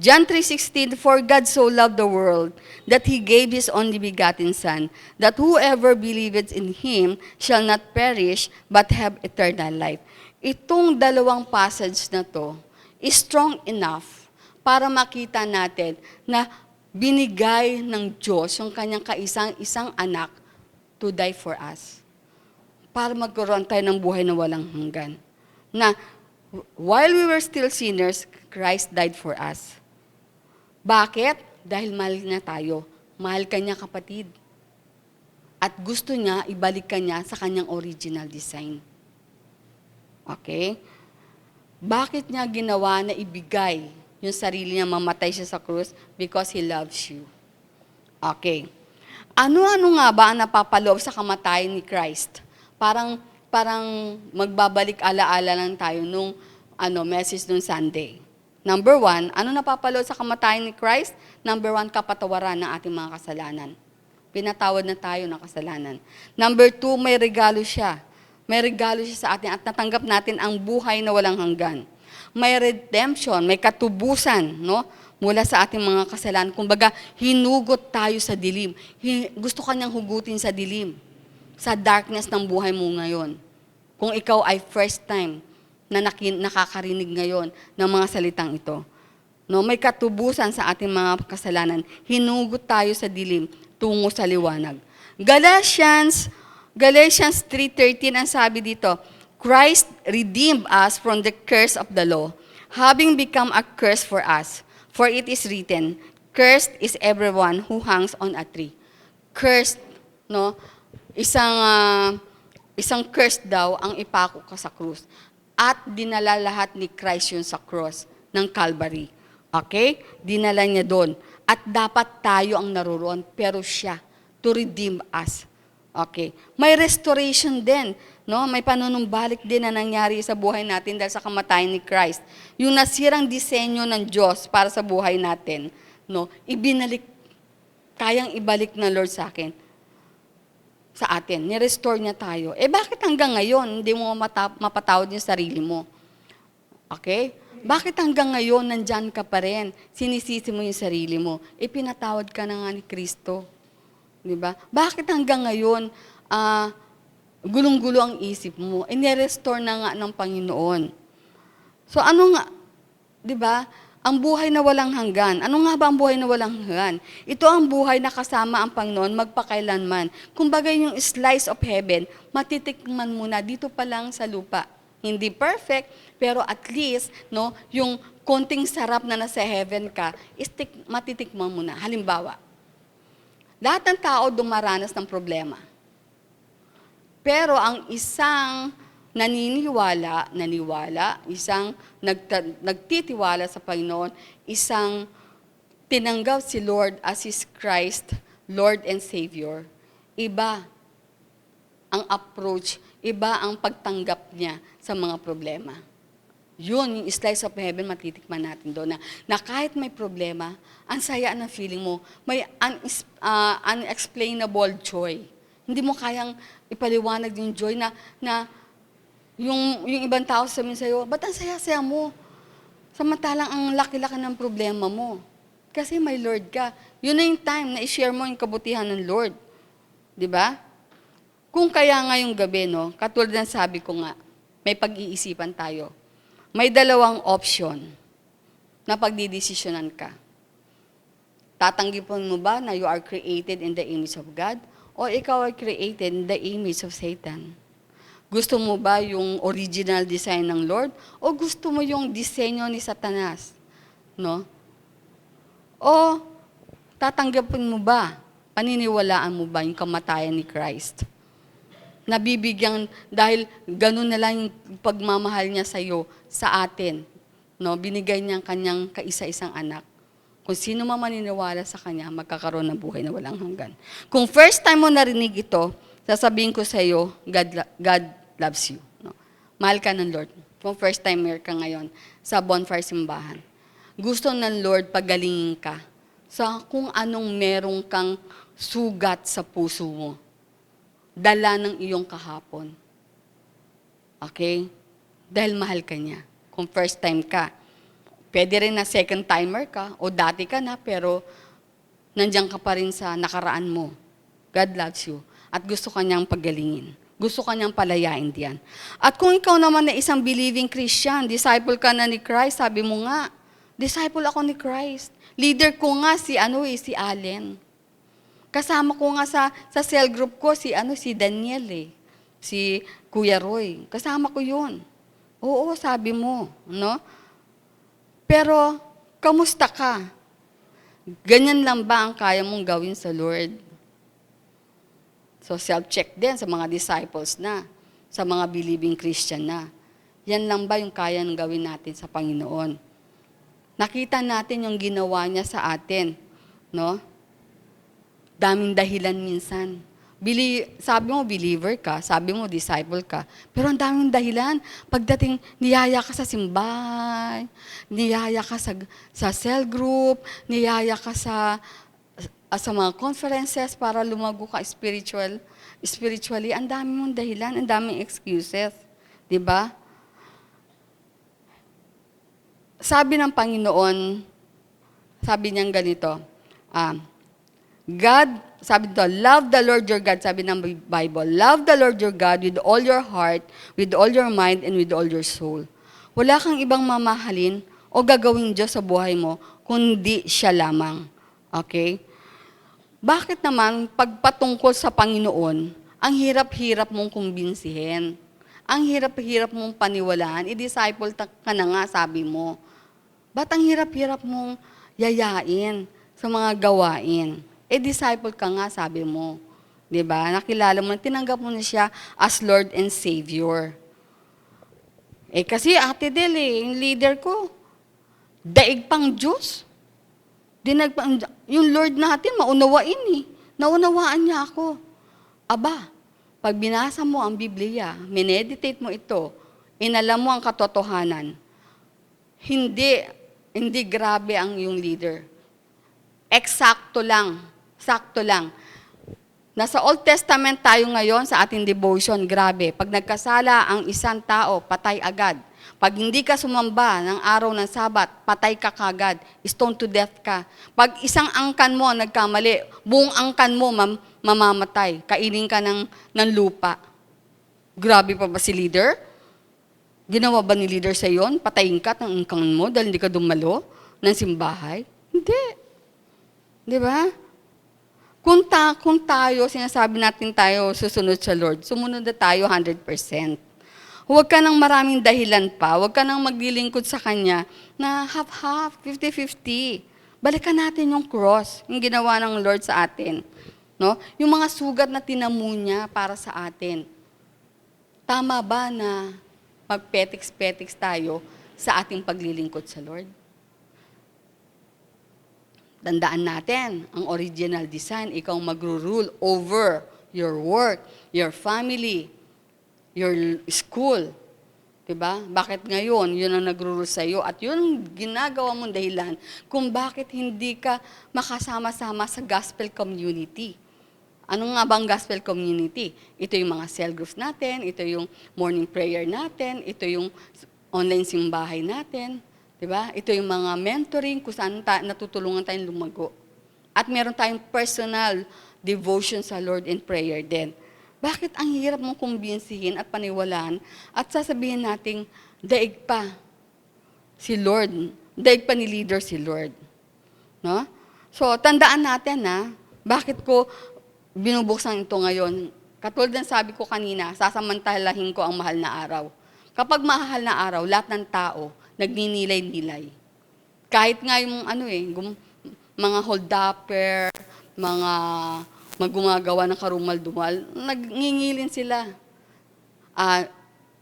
John 3:16, for God so loved the world that He gave His only begotten Son, that whoever believeth in Him shall not perish but have eternal life. Itong dalawang passage na to is strong enough para makita natin na binigay ng Diyos yung kanyang isang anak to die for us. Para magkaroon tayo ng buhay na walang hanggan. Na while we were still sinners, Christ died for us. Bakit? Dahil mahal na tayo. Mahal ka niya, kapatid. At gusto niya, ibalik ka niya sa kanyang original design. Okay? Bakit niya ginawa na ibigay yung sarili niya, mamatay siya sa krus? Because He loves you. Okay. Ano-ano nga ba ang napapaloob sa kamatayan ni Christ? Parang magbabalik alaala lang tayo nung message nung Sunday. Number 1, ano napapaloob sa kamatayan ni Christ? Number 1, kapatawaran ng ating mga kasalanan. Pinatawad na tayo ng kasalanan. Number 2, may regalo siya. May regalo siya sa atin at natanggap natin ang buhay na walang hanggan. May redemption, may katubusan, no? Mula sa ating mga kasalanan. Kumbaga, hinugot tayo sa dilim. Gusto kanyang hugutin sa dilim. Sa darkness ng buhay mo ngayon. Kung ikaw ay first time na nakakarinig ngayon ng mga salitang ito. No, may katubusan sa ating mga kasalanan. Hinugot tayo sa dilim tungo sa liwanag. Galatians 3:13 ang sabi dito, Christ redeemed us from the curse of the law, having become a curse for us. For it is written, cursed is everyone who hangs on a tree. Cursed, no? Isang curse daw ang ipako ka sa krus. At dinala lahat ni Christ yun sa cross ng Calvary. Okay? Dinala niya doon. At dapat tayo ang naroon, pero siya, to redeem us. Okay? May restoration din. No? May panunumbalik din na nangyari sa buhay natin dahil sa kamatayan ni Christ. Yung nasirang disenyo ng Diyos para sa buhay natin, no? Kayang ibalik ng Lord sa atin. Ni-restore niya tayo. Bakit hanggang ngayon hindi mo mapatawad yung sarili mo? Okay? Bakit hanggang ngayon nandyan ka pa rin? Sinisisi mo yung sarili mo. Pinatawad ka na nga ni Kristo. Diba? Bakit hanggang ngayon, gulong-gulo ang isip mo? Ni-restore na nga ng Panginoon. So ano nga, diba? Ang buhay na walang hanggan. Ano nga ba ang buhay na walang hanggan? Ito ang buhay na kasama ang Panginoon magpakailanman. Kumbaga yung slice of heaven, matitikman mo na dito pa lang sa lupa. Hindi perfect, pero at least, no, yung konting sarap na nasa heaven ka, matitikman mo na. Halimbawa, lahat ng tao dumaranas ng problema. Pero ang isang naniwala, isang nagtitiwala sa Panginoon, isang tinanggap si Lord as His Christ, Lord and Savior, iba ang approach, iba ang pagtanggap niya sa mga problema. Yun, yung slice of heaven, matitikman natin doon na kahit may problema, ang saya ng feeling mo, may unexplainable joy. Hindi mo kayang ipaliwanag yung joy na yung ibang tao sabihin sa'yo, ba't ang saya-saya mo? Samantalang ang laki-laki ng problema mo. Kasi may Lord ka. Yun na yung time na i-share mo yung kabutihan ng Lord. Di ba? Kung kaya ngayong gabi, no, katulad ng sabi ko nga, may pag-iisipan tayo. May dalawang option na pagdidesisyonan ka. Tatanggipin mo ba na you are created in the image of God o ikaw ay created in the image of Satan? Gusto mo ba yung original design ng Lord o gusto mo yung disenyo ni Satanas? No? O tatanggapin mo ba, paniniwalaan mo ba yung kamatayan ni Christ? Nabibigyan dahil ganun na lang yung pagmamahal niya sa iyo, sa atin. No? Binigay niya ang kanyang kaisa-isang anak. Kung sino man maniniwala sa kanya, magkakaroon ng buhay na walang hanggan. Kung first time mo narinig ito, sasabihin ko sa iyo, God loves you. No? Mahal ka ng Lord. Kung first timer ka ngayon sa Bonfire Simbahan. Gusto ng Lord pagalingin ka sa kung anong merong kang sugat sa puso mo. Dala ng iyong kahapon. Okay? Dahil mahal ka niya. Kung first time ka. Pwede rin na second timer ka o dati ka na pero nandiyan ka pa rin sa nakaraan mo. God loves you. At gusto ka niyang pagalingin. Gusto ka niyang palayain diyan. At kung ikaw naman na isang believing Christian, disciple ka na ni Christ, sabi mo nga, disciple ako ni Christ. Leader ko nga si Allen. Kasama ko nga sa cell group ko si Daniel si Kuya Roy. Kasama ko 'yun. Oo, sabi mo, no? Pero kamusta ka? Ganyan lang ba ang kaya mong gawin sa Lord? So self-check din sa mga disciples na, sa mga believing Christian na. Yan lang ba yung kaya ng gawin natin sa Panginoon? Nakita natin yung ginawa niya sa atin, no? Daming dahilan minsan. Sabi mo believer ka, sabi mo disciple ka, pero ang daming dahilan. Pagdating, niyaya ka sa simbahan, niyaya ka sa cell group, niyaya ka sa mga conferences para lumago ka spiritually. Ang daming mong dahilan, ang daming excuses. Di ba? Sabi ng Panginoon, sabi niyang ganito, God, sabi dito, love the Lord your God, sabi ng Bible, love the Lord your God with all your heart, with all your mind, and with all your soul. Wala kang ibang mamahalin o gagawing Diyos sa buhay mo, kundi siya lamang. Okay? Bakit naman, pagpatungkol sa Panginoon, ang hirap-hirap mong kumbinsihin? Ang hirap-hirap mong paniwalaan, i-disciple ka na nga, sabi mo. Ba't ang hirap-hirap mong yayain sa mga gawain? Disciple ka nga, sabi mo. Diba? Nakilala mo, tinanggap mo na siya as Lord and Savior. Kasi Ate Del, yung leader ko, daig pang Diyos. Yung Lord natin, maunawain . Naunawaan niya ako. Aba, pag binasa mo ang Biblia, mineditate mo ito, inalam mo ang katotohanan, hindi grabe ang yung leader. Sakto lang. Nasa Old Testament tayo ngayon sa ating devotion, grabe. Pag nagkasala ang isang tao, patay agad. Pag hindi ka sumamba ng araw ng Sabat, patay ka kagad. Stone to death ka. Pag isang angkan mo nagkamali, buong angkan mo mamamatay. Kainin ka ng lupa. Grabe pa ba si leader? Ginawa ba ni leader sa yon? Patayin ka ng angkan mo dahil hindi ka dumalo ng simbahay? Hindi. Di ba? Kung tayo, sinasabi natin tayo susunod sa Lord, sumunod na tayo 100%. Huwag ka nang maraming dahilan pa. Huwag ka nang maglilingkod sa Kanya na half-half, 50-50. Balikan natin yung cross, yung ginawa ng Lord sa atin. No? Yung mga sugat na tinamu niya para sa atin. Tama ba na magpetiks-petiks tayo sa ating paglilingkod sa Lord? Tandaan natin, ang original design, ikaw magro-rule over your work, your family, your school. Diba? Bakit ngayon, yun ang nagro-rule sa iyo at yun ang ginagawa mong dahilan kung bakit hindi ka makasama-sama sa gospel community. Ano nga bang gospel community? Ito yung mga cell groups natin, ito yung morning prayer natin, ito yung online simbahay natin. Diba? Ito yung mga mentoring kung saan natutulungan tayong lumago. At meron tayong personal devotion sa Lord and prayer din. Bakit ang hirap mong kumbinsihin at paniwalaan at sasabihin nating daig pa si Lord, daig pa ni leader si Lord. No? So, tandaan natin bakit ko binubuksan ito ngayon. Katulad ng sabi ko kanina, sasamantalahin ko ang mahal na araw. Kapag mahal na araw, lahat ng tao, nagninilay-nilay. Kahit nga yung mga hold-upper, mga gumagawa ng karumal-dumal, nagngingilin sila.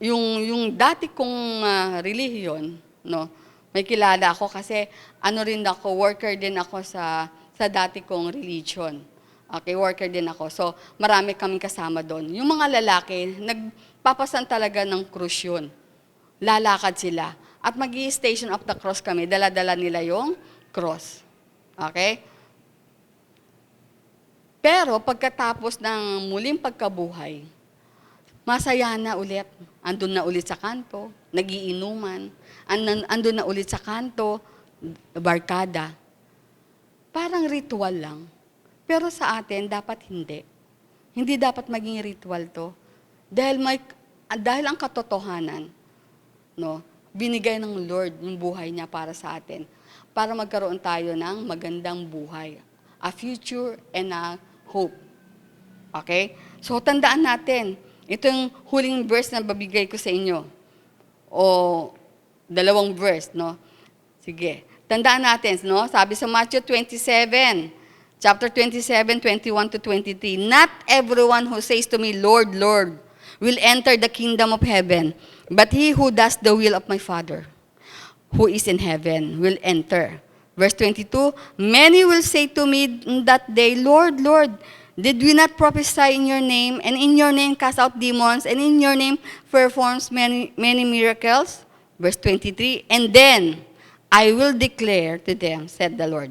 Yung dati kong relihiyon, no, may kilala ako kasi worker din ako sa dati kong religion. Okay, worker din ako. So, marami kaming kasama doon. Yung mga lalaki, nagpapasan talaga ng krus yun. Lalakad sila. At mag-i-station of the cross kami, dala-dala nila yung cross. Okay? Pero pagkatapos ng muling pagkabuhay, masaya na ulit. Andun na ulit sa kanto, nagiinuman. Andun na ulit sa kanto, barkada. Parang ritual lang. Pero sa atin, dapat hindi. Hindi dapat maging ritual to. Dahil ang katotohanan, no, binigay ng Lord yung buhay niya para sa atin. Para magkaroon tayo ng magandang buhay. A future and a hope. Okay? So, tandaan natin. Ito yung huling verse na babigay ko sa inyo. O, 2 verse, no? Sige. Tandaan natin, no? Sabi sa Matthew 27, chapter 27, 21 to 23, not everyone who says to me, Lord, Lord, will enter the kingdom of heaven, but he who does the will of my Father, who is in heaven, will enter. Verse 22, many will say to me in that day, Lord, Lord, did we not prophesy in your name, and in your name cast out demons, and in your name perform many miracles? Verse 23, and then I will declare to them, said the Lord,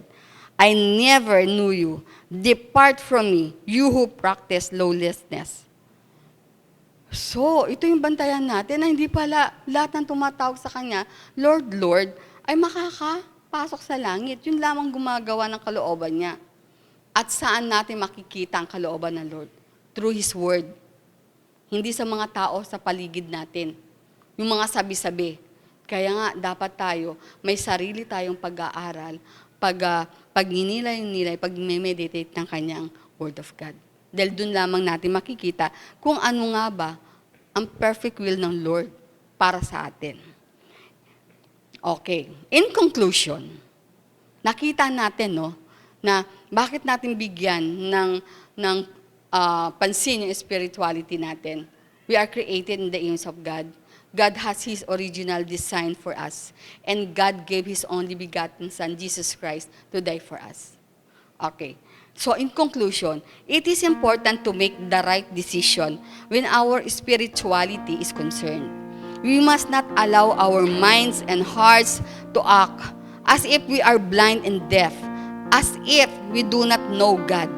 I never knew you. Depart from me, you who practice lawlessness. So, ito yung bantayan natin na hindi pala lahat ng tumatawag sa Kanya, Lord, Lord, ay makakapasok sa langit. Yun lamang gumagawa ng kalooban niya. At saan natin makikita ang kalooban ng Lord? Through His Word. Hindi sa mga tao sa paligid natin. Yung mga sabi-sabi. Kaya nga, dapat tayo, may sarili tayong pag-aaral, pag-nilay, pag-meditate ng Kanyang Word of God. Dahil dun lamang natin makikita kung ano nga ba ang perfect will ng Lord para sa atin. Okay. In conclusion, nakita natin, no, na bakit natin bigyan ng pansin yung spirituality natin. We are created in the image of God. God has His original design for us. And God gave His only begotten Son, Jesus Christ, to die for us. Okay. So in conclusion, it is important to make the right decision when our spirituality is concerned. We must not allow our minds and hearts to act as if we are blind and deaf, as if we do not know God.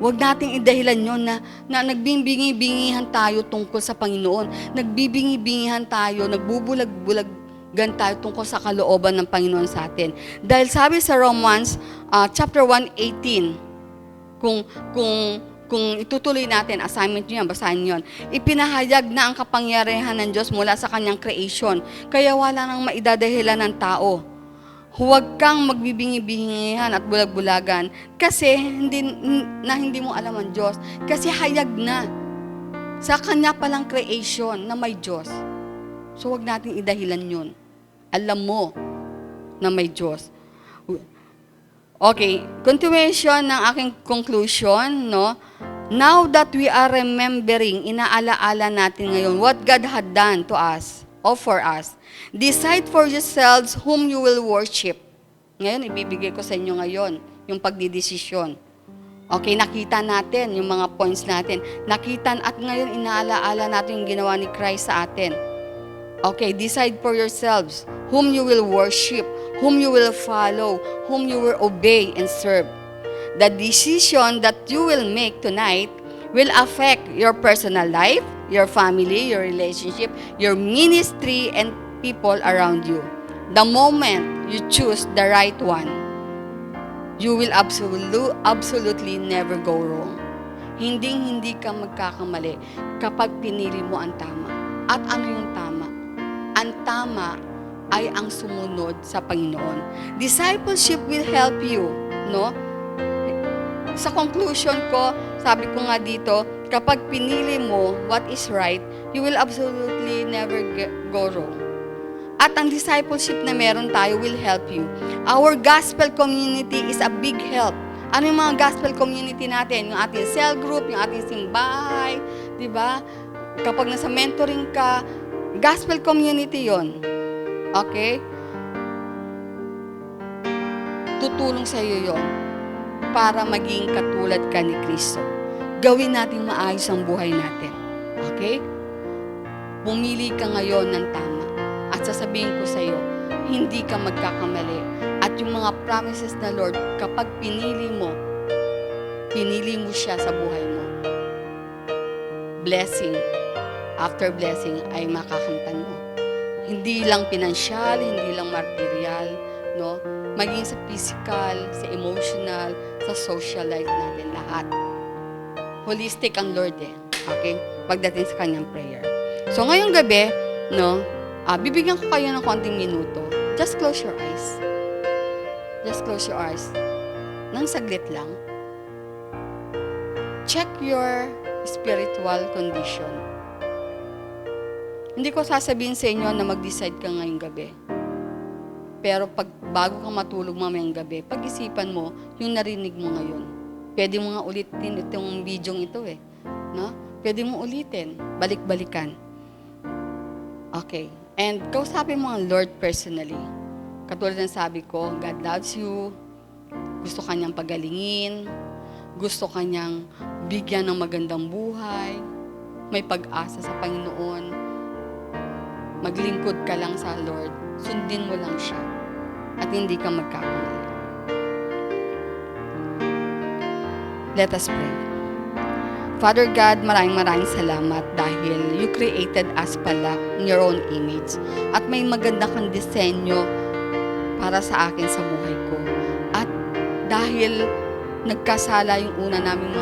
Huwag nating idahilan yun na nagbibingi-bingihan tayo tungkol sa Panginoon. Nagbibingi-bingihan tayo, nagbubulag-bulagan tayo tungkol sa kalooban ng Panginoon sa atin. Dahil sabi sa Romans chapter 1:18, kung itutuloy natin, assignment nyo yan, basahin nyo yan, ipinahayag na ang kapangyarihan ng Diyos mula sa Kanyang creation, kaya wala nang maidadahilan ng tao. Huwag kang magbibingi-bingihan at bulag-bulagan kasi hindi mo alam ang Diyos. Kasi hayag na sa Kanya palang creation na may Diyos. So huwag natin idahilan yun. Alam mo na may Diyos. Okay, continuation ng aking conclusion, no? Now that we are remembering, inaalaala natin ngayon what God had done to us, or for us. Decide for yourselves whom you will worship. Ngayon, ibibigay ko sa inyo ngayon, yung pagdidesisyon. Okay, nakita natin yung mga points natin. Nakita at ngayon inaalaala natin yung ginawa ni Christ sa atin. Okay, decide for yourselves whom you will worship, whom you will follow, whom you will obey and serve. The decision that you will make tonight will affect your personal life, your family, your relationship, your ministry, and people around you. The moment you choose the right one, you will absolutely never go wrong. Hindi ka magkakamali kapag pinili mo ang tama. At ano yung tama? Ang tama ay ang sumunod sa Panginoon. Discipleship will help you, no? Sa conclusion ko, sabi ko nga dito, kapag pinili mo what is right, you will absolutely never go wrong. At ang discipleship na meron tayo will help you. Our gospel community is a big help. Ano yung mga gospel community natin? Yung ating cell group, yung ating simbahay, di ba? Kapag nasa mentoring ka, gospel community yon. Okay? Tutulong sa iyo yon para maging katulad ka ni Kristo. Gawin natin maayos ang buhay natin. Okay? Pumili ka ngayon ng tama. At sasabihin ko sa iyo, hindi ka magkakamali. At yung mga promises na Lord, kapag pinili mo siya sa buhay mo. Blessing after blessing ay makakamtan mo. Hindi lang pinansyal, hindi lang material, no? Maging sa physical, sa emotional, sa social life natin, lahat. Holistic ang Lord Okay? Pagdating sa kanyang prayer. So ngayong gabi, no, bibigyan ko kayo ng konting minuto. Just close your eyes. Just close your eyes. Nang saglit lang. Check your spiritual condition. Hindi ko sasabihin sa inyo na mag-decide ka ngayong gabi. Pero bago ka matulog mamayang gabi, pag-isipan mo yung narinig mo ngayon. Pwede mo nga ulitin itong video ito no? Pwede mo ulitin, balik-balikan. Okay. And kausapin mo ang Lord personally. Katulad ng sabi ko, God loves you, gusto kanyang pagalingin, gusto kanyang bigyan ng magandang buhay, may pag-asa sa Panginoon. Maglingkod ka lang sa Lord, sundin mo lang siya, at hindi ka magkakamali. Let us pray. Father God, maraming salamat dahil you created us pala in your own image. At may maganda kang disenyo para sa akin sa buhay ko. At dahil nagkasala yung una naming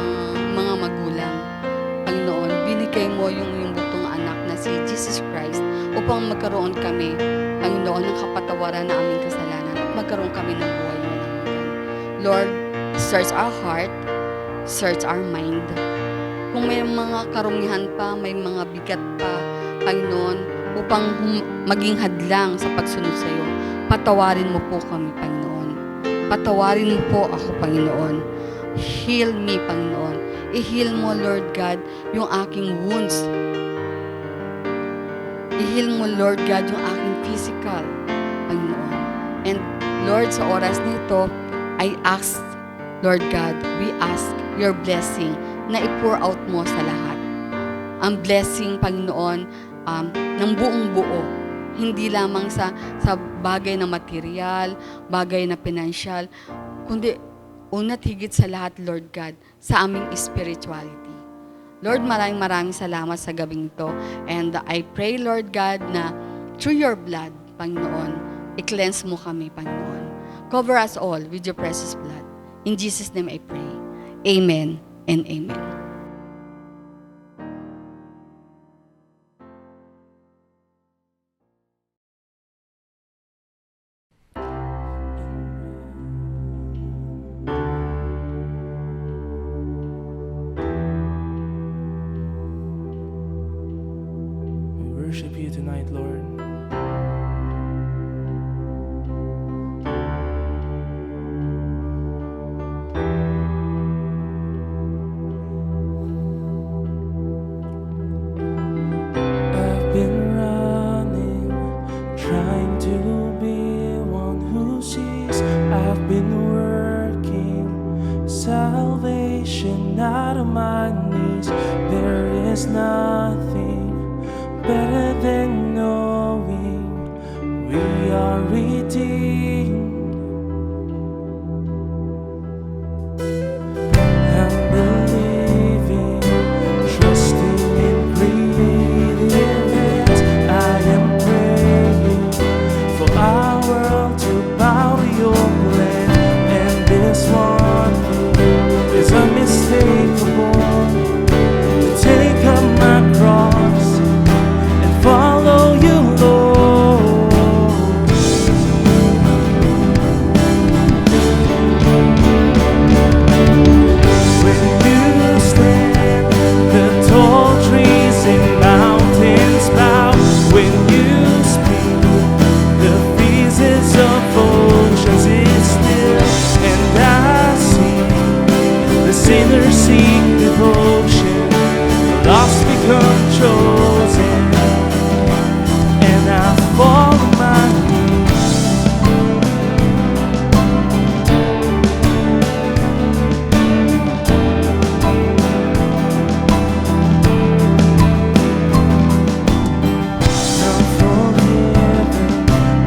mga magulang, Panginoon, binigay mo yung butong anak na si Jesus Christ upang magkaroon kami, Panginoon, ng kapatawaran na aming kasalanan at magkaroon kami ng buhay na hanggan. Lord, search our heart, search our mind. Kung may mga karumihan pa, may mga bigat pa, Panginoon, upang maging hadlang sa pagsunod sa iyo, patawarin mo po kami, Panginoon. Patawarin mo po ako, Panginoon. Heal me, Panginoon. I-heal mo, Lord God, yung aking wounds. I-heal mo, Lord God, yung aking physical, Panginoon. And Lord, sa oras nito, I ask, Lord God, we ask your blessing na i-pour out mo sa lahat. Ang blessing, Panginoon, ng buong buo. Hindi lamang sa bagay na material, bagay na pinansyal, kundi una't higit sa lahat, Lord God, sa aming spirituality. Lord, maraming salamat sa gabing ito. And I pray, Lord God, na through your blood, Panginoon, i-cleanse mo kami, Panginoon. Cover us all with your precious blood. In Jesus' name I pray. Amen and amen. We worship you tonight, Lord. I've been running, trying to be one who sees. I've been working salvation out of my knees. There is nothing better than knowing we are redeemed. I'm believing, trusting in creative hands. I am praying for our world to bow to your plan. And this one thing is unmistakable: to take up my cross and follow you, Lord. When you stand, the tall trees and mountains bow. When you speak, the pieces of oceans is still. And I see the sinners seek devotion, the lost become chosen, and I fall on my knees. I'm forgiven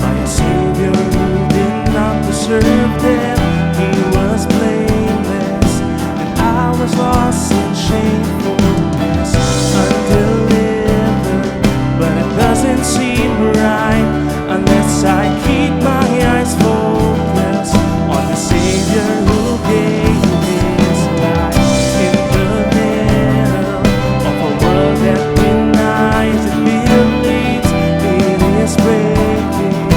by a Savior who did not deserve them. He was blameless, and I was lost in shamefulness. Undelivered, but it doesn't seem right unless I keep my eyes focused on the Savior who gave his life. In the middle of a world that denies and believes, it is breaking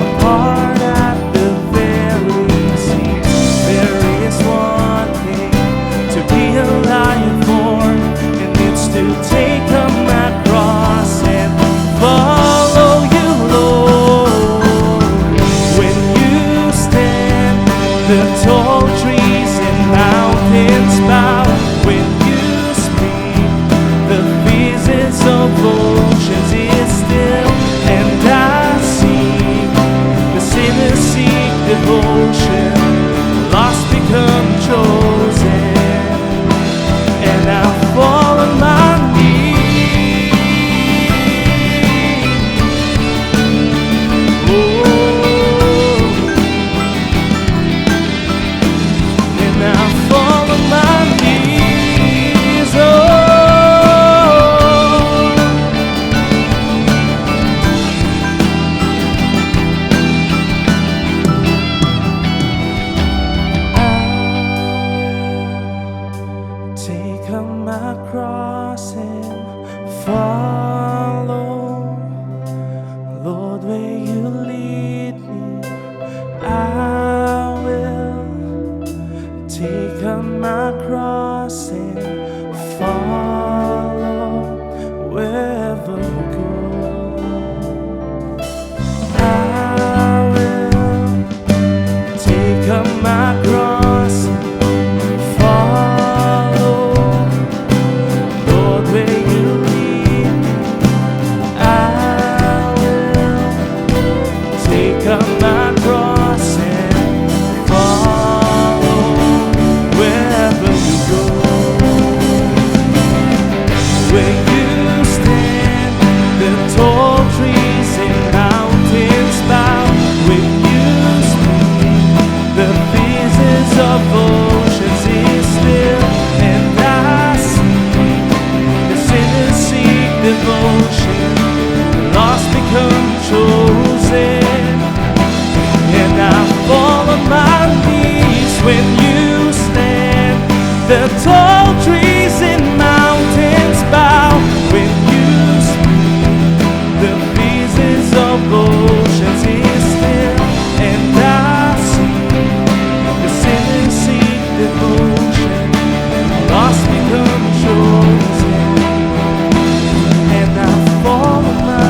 apart at the very seams. There is one thing to be alive for, and it's to take up my cross and follow you, Lord. When you stand, the tall trees and mountains bow. When you speak, the pieces of oceans is still. And I see the sinners follow. Lord, where you lead me, I will take up my cross and follow wherever you go. I will take up my cross and follow. Lord, where you lead me, I will take up my cross and follow wherever you go. Where you stand, the tall trees and mountains bow. When you speak, the phases of oceans is still, and I see the sinners seek devotion, the lost become chosen, and I fall on my knees when you stand. The tall trees and mountains bow when you speak. The phases of oceans is still, and I see the sinners seek devotion, lost become chosen, and I fall on my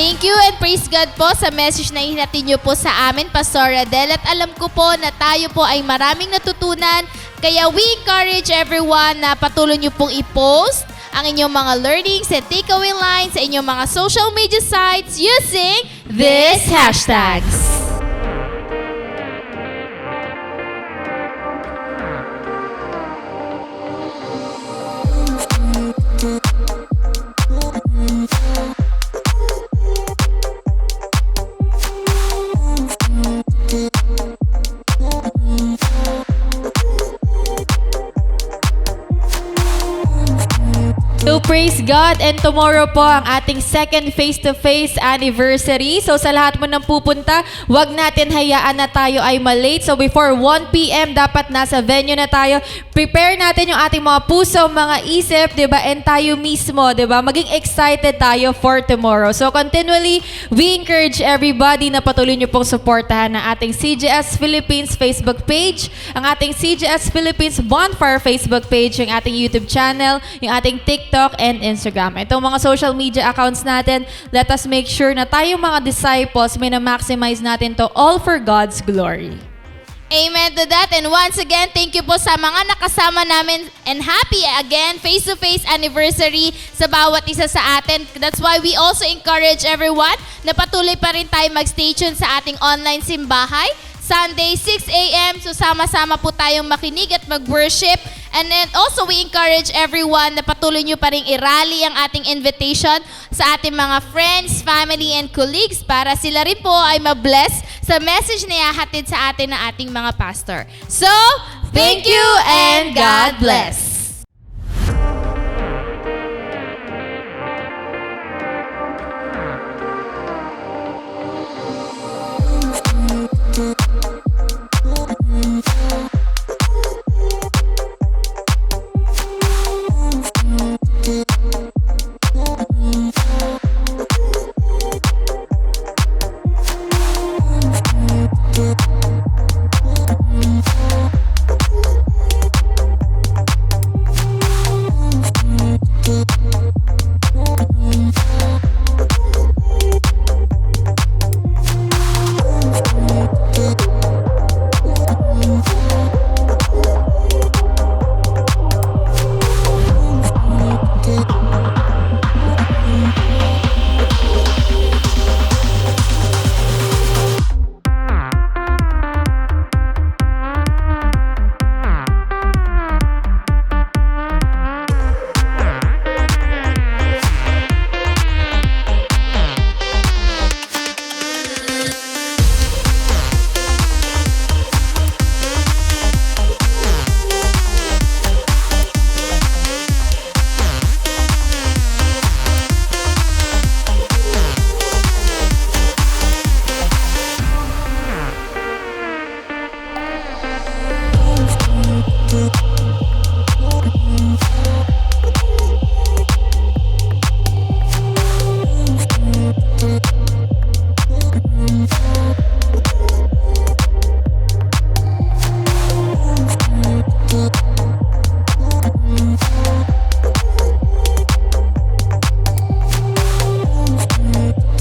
Thank you and praise God po sa message na ihinatid niyo po sa amin, Pastor Adel. At alam ko po na tayo po ay maraming natutunan. Kaya we encourage everyone na patuloy niyo pong i-post ang inyong mga learnings and takeaway lines sa inyong mga social media sites using these hashtags. So praise God, and tomorrow po ang ating second face-to-face anniversary. So sa lahat mo nang pupunta, wag natin hayaan na tayo ay malate. So before 1 p.m. dapat nasa venue na tayo. Prepare natin yung ating mga puso, mga isip, 'di ba? And tayo mismo, 'di ba? Maging excited tayo for tomorrow. So continually, we encourage everybody na patuloy niyo pong suportahan ang ating CGS Philippines Facebook page, ang ating CGS Philippines Bonfire Facebook page, yung ating YouTube channel, yung ating TikTok and Instagram. Itong mga social media accounts natin, let us make sure na tayong mga disciples, maximize natin to all for God's glory. Amen to that. And once again, thank you po sa mga nakasama namin and happy again face-to-face anniversary sa bawat isa sa atin. That's why we also encourage everyone na patuloy pa rin tayo mag-stay tuned sa ating online simbahay. Sunday, 6 a.m. So sama-sama po tayong makinig at mag-worship. And then also we encourage everyone na patuloy nyo pa rin i-rally ang ating invitation sa ating mga friends, family, and colleagues para sila rin po ay ma-bless sa message na ihahatid sa atin ng ating mga pastor. So, thank you and God bless.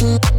you.